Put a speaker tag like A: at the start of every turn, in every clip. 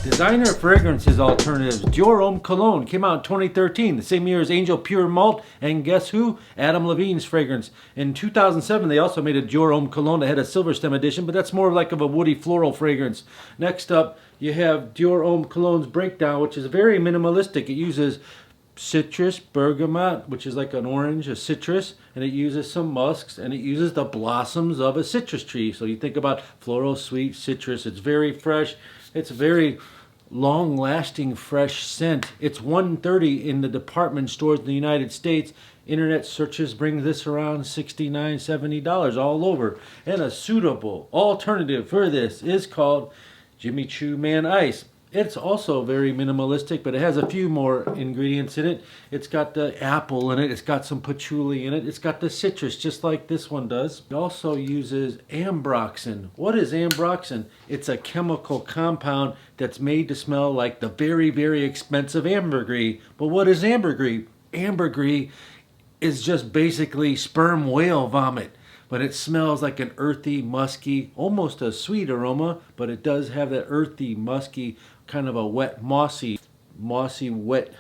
A: Designer fragrances alternatives. Dior Homme Cologne came out in 2013, the same year as Angel Pure Malt, and guess who? Adam Levine's fragrance. In 2007, they also made a Dior Homme Cologne that had a silver stem edition, but that's more like of a woody floral fragrance. Next up, you have Dior Homme Cologne's Breakdown, which is very minimalistic. It uses citrus, bergamot, which is like an orange, a citrus, and it uses some musks, and it uses the blossoms of a citrus tree. So you think about floral, sweet citrus. It's very fresh. It's very long-lasting fresh scent. It's $130 in the department stores in the United States. Internet searches bring this around $69, $70 all over. And a suitable alternative for this is called Choo Man Ice. It's also very minimalistic, but it has a few more ingredients in it. It's got the apple in it. It's got some patchouli in it. It's got the citrus, just like this one does. It also uses ambroxan. What is ambroxan? It's a chemical compound that's made to smell like the very, very expensive ambergris. But what is ambergris? Ambergris is just basically sperm whale vomit. But it smells like an earthy, musky, almost a sweet aroma, but it does have that earthy, musky, kind of a wet, mossy, wet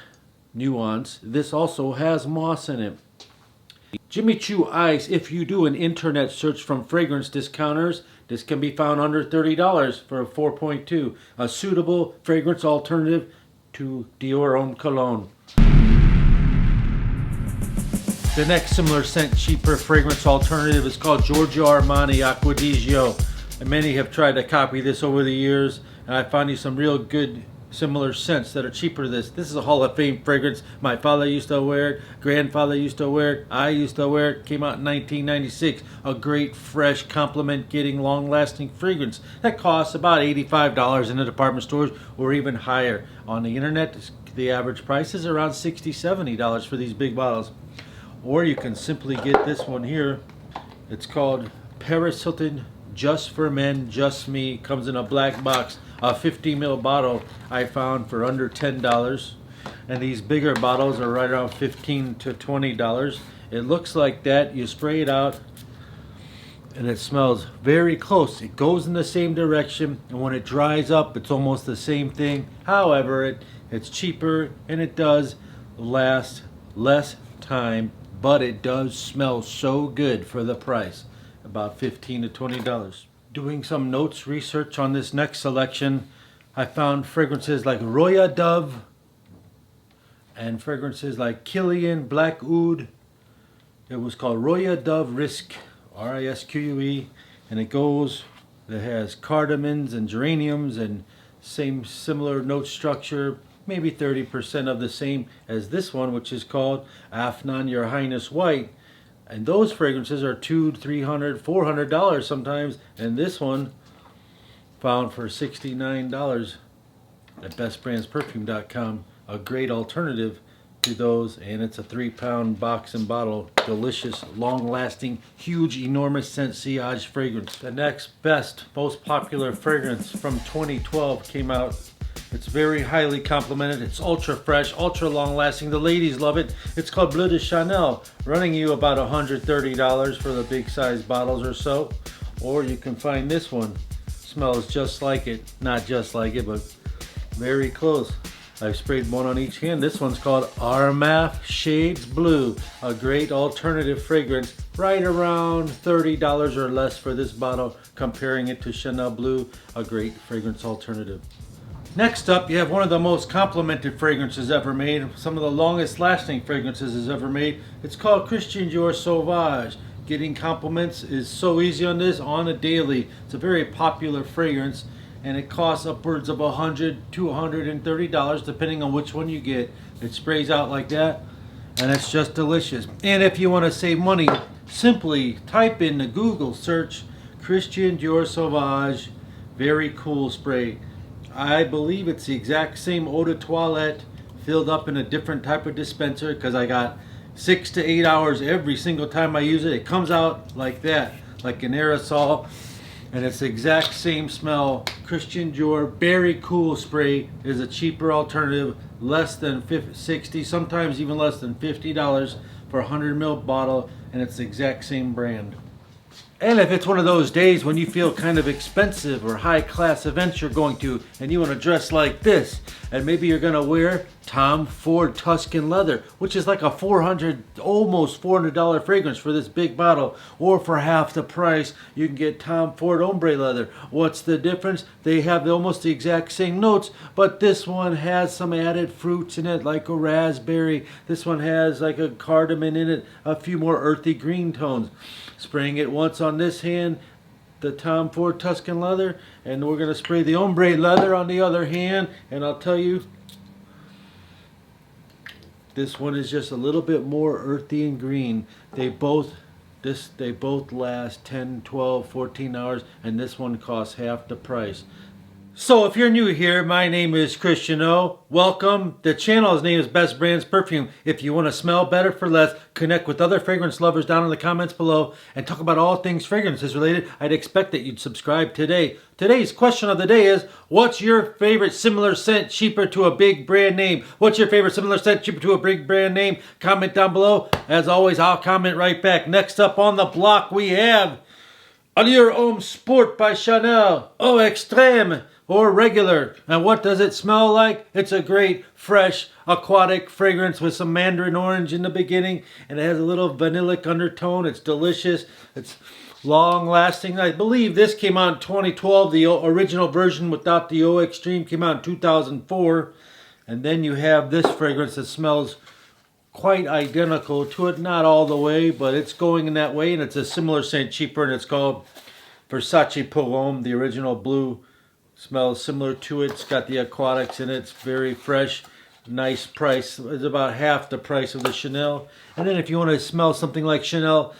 A: nuance. This also has moss in it. Choo Ice, if you do an internet search from fragrance discounters, this can be found under $30 for a 4.2, a suitable fragrance alternative to Dior Homme Cologne. The next similar scent, cheaper fragrance alternative is called Giorgio Armani Aqua di Gio. And many have tried to copy this over the years, and I found you some real good similar scents that are cheaper than this. This is a Hall of Fame fragrance. My father used to wear it, grandfather used to wear it, I used to wear it. Came out in 1996. A great, fresh, compliment-getting, long-lasting fragrance that costs about $85 in the department stores or even higher. On the internet, the average price is around $60, $70 for these big bottles. Or you can simply get this one here. It's called Paris Hilton Just for Men, Just Me. Comes in a black box. A 50 ml bottle I found for under $10. And these bigger bottles are right around $15 to $20. It looks like that. You spray it out and it smells very close. It goes in the same direction, and when it dries up, it's almost the same thing. However, it's cheaper and it does last less time, but it does smell so good for the price, about $15 to $20. Doing some notes research on this next selection, I found fragrances like Roya Dove and fragrances like Killian Black Oud. It was called Roya Dove Risk, R-I-S-Q-U-E, and it has cardamoms and geraniums and similar note structure. Maybe 30% of the same as this one, which is called Afnan Your Highness White. And those fragrances are $200, $300, $400 sometimes. And this one found for $69 at bestbrandsperfume.com. A great alternative to those. And it's a 3-pound box and bottle. Delicious, long-lasting, huge, enormous scent sillage fragrance. The next best, most popular fragrance from 2012 came out. It's very highly complimented. It's ultra fresh, ultra long lasting. The ladies love it. It's called Bleu de Chanel, running you about $130 for the big size bottles or so. Or you can find this one. Smells just like it. Not just like it, but very close. I've sprayed one on each hand. This one's called Armaf Shades Blue. A great alternative fragrance. Right around $30 or less for this bottle. Comparing it to Chanel Blue, a great fragrance alternative. Next up, you have one of the most complimented fragrances ever made, some of the longest lasting fragrances ever made. It's called Christian Dior Sauvage. Getting compliments is so easy on this on a daily. It's a very popular fragrance, and it costs upwards of $100 to $130 depending on which one you get. It sprays out like that, and it's just delicious. And if you want to save money, simply type in the Google search Christian Dior Sauvage Very Cool Spray. I believe it's the exact same eau de toilette filled up in a different type of dispenser, because I got 6 to 8 hours every single time I use it. It comes out like that, like an aerosol, and it's the exact same smell. Christian Dior Very Cool Spray is a cheaper alternative, less than $60, sometimes even less than $50 for a 100 ml bottle, and it's the exact same brand. And if it's one of those days when you feel kind of expensive or high class events you're going to and you want to dress like this, and maybe you're going to wear Tom Ford Tuscan leather, which is like a almost $400 fragrance for this big bottle, or for half the price you can get Tom Ford ombre leather. What's the difference? They have almost the exact same notes, but this one has some added fruits in it, like a raspberry. This one has like a cardamom in it, a few more earthy green tones. Spraying it once on this hand, the Tom Ford Tuscan leather, and we're going to spray the ombre leather on the other hand, and I'll tell you, this one is just a little bit more earthy and green. They both last 10, 12, 14 hours, and this one costs half the price. So if you're new here, my name is Christian O. Welcome. The channel's name is Best Brands Perfume. If you want to smell better for less, connect with other fragrance lovers down in the comments below, and talk about all things fragrances related, I'd expect that you'd subscribe today. Today's question of the day is, what's your favorite similar scent cheaper to a big brand name? What's your favorite similar scent cheaper to a big brand name? Comment down below. As always, I'll comment right back. Next up on the block, we have Allure Homme Sport by Chanel, Eau Extreme, or regular. And what does it smell like? It's a great, fresh, aquatic fragrance with some mandarin orange in the beginning, and it has a little vanillic undertone. It's delicious. It's long lasting. I believe this came out in 2012. The original version without the Eau Extreme came out in 2004. And then you have this fragrance that smells quite identical to it, not all the way, but it's going in that way, and it's a similar scent cheaper, and it's called Versace Pomme. The original blue smells similar to it. It's got the aquatics in it. It's very fresh, nice price. It's about half the price of the Chanel. And then if you want to smell something like Chanel,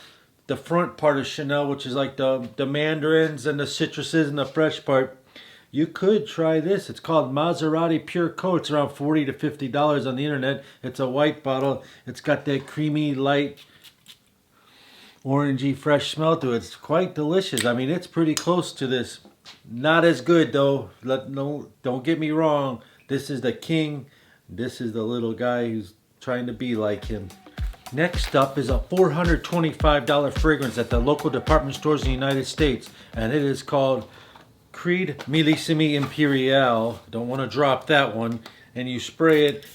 A: the front part of Chanel, which is like the mandarins and the citruses and the fresh part, you could try this. It's called Maserati Pure Coat. It's around $40 to $50 on the internet. It's a white bottle. It's got that creamy, light, orangey, fresh smell to it. It's quite delicious. I mean, it's pretty close to this. Not as good though. Don't get me wrong. This is the king. This is the little guy who's trying to be like him. Next up is a $425 fragrance at the local department stores in the United States, and it is called Creed Millissimi Imperial. Don't want to drop that one. And you spray it,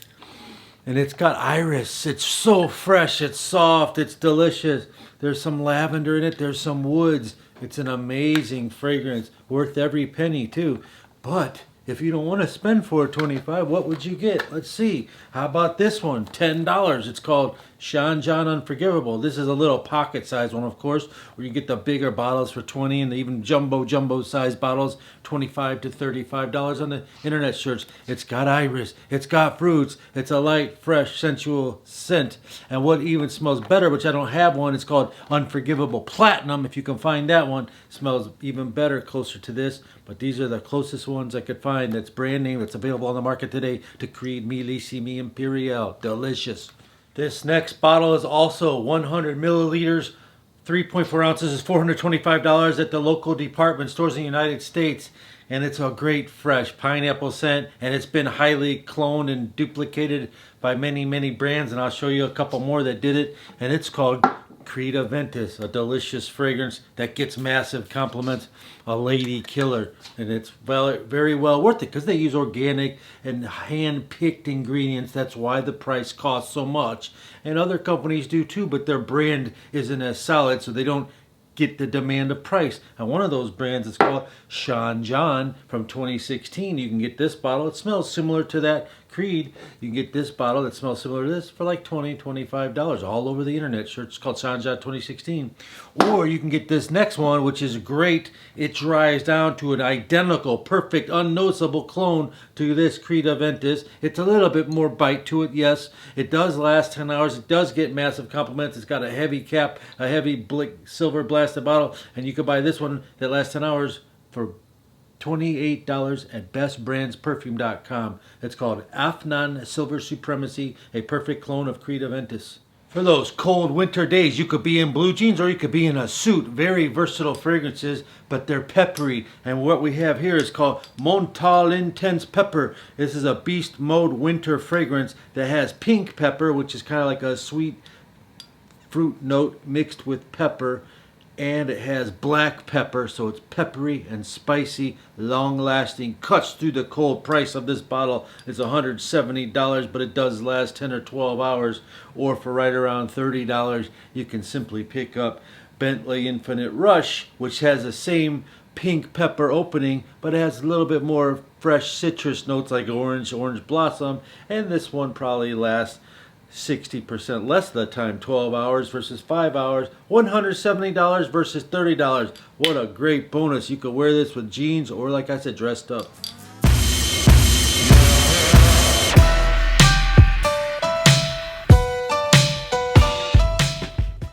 A: and it's got iris. It's so fresh. It's soft. It's delicious. There's some lavender in it. There's some woods. It's an amazing fragrance, worth every penny too. But if you don't want to spend $425, what would you get? Let's see. How about this one? $10. It's called Sean John Unforgivable. This is a little pocket size one, of course, where you get the bigger bottles for $20 and the even jumbo size bottles, $25 to $35 on the internet search. It's got iris. It's got fruits. It's a light, fresh, sensual scent. And what even smells better, which I don't have one, it's called Unforgivable Platinum. If you can find that one, it smells even better, closer to this. But these are the closest ones I could find that's brand name, that's available on the market today, to Creed Millissimi Imperial. Delicious. This next bottle is also 100 milliliters, 3.4 ounces, is $425 at the local department stores in the United States. And it's a great, fresh pineapple scent, and it's been highly cloned and duplicated by many, many brands. And I'll show you a couple more that did it. And it's called Creed Aventus, a delicious fragrance that gets massive compliments, a lady killer, and it's very well worth it because they use organic and hand-picked ingredients. That's why the price costs so much, and other companies do too, but their brand isn't as solid, so they don't get the demand of price. And one of those brands is called Sean John from 2016. You can get this bottle. It smells similar to that Creed. You can get this bottle that smells similar to this for like $20, $25 all over the internet. Sure, it's called Sean John 2016. Or you can get this next one, which is great. It dries down to an identical, perfect, unnoticeable clone to this Creed Aventus. It's a little bit more bite to it, yes. It does last 10 hours. It does get massive compliments. It's got a heavy cap, a heavy silver blasted bottle, and you can buy this one that lasts 10 hours for $28 at bestbrandsperfume.com. It's called Afnan Silver Supremacy, a perfect clone of Creed Aventus. For those cold winter days, you could be in blue jeans or you could be in a suit. Very versatile fragrances, but they're peppery. And what we have here is called Montal Intense Pepper. This is a beast mode winter fragrance that has pink pepper, which is kind of like a sweet fruit note mixed with pepper. And it has black pepper, so it's peppery and spicy, long-lasting, cuts through the cold. Price of this bottle is $170, but it does last 10 or 12 hours, or for right around $30, you can simply pick up Bentley Infinite Rush, which has the same pink pepper opening, but it has a little bit more fresh citrus notes like orange blossom, and this one probably lasts 60% less of the time, 12 hours versus 5 hours, $170 versus $30. What a great bonus. You could wear this with jeans or, like I said, dressed up.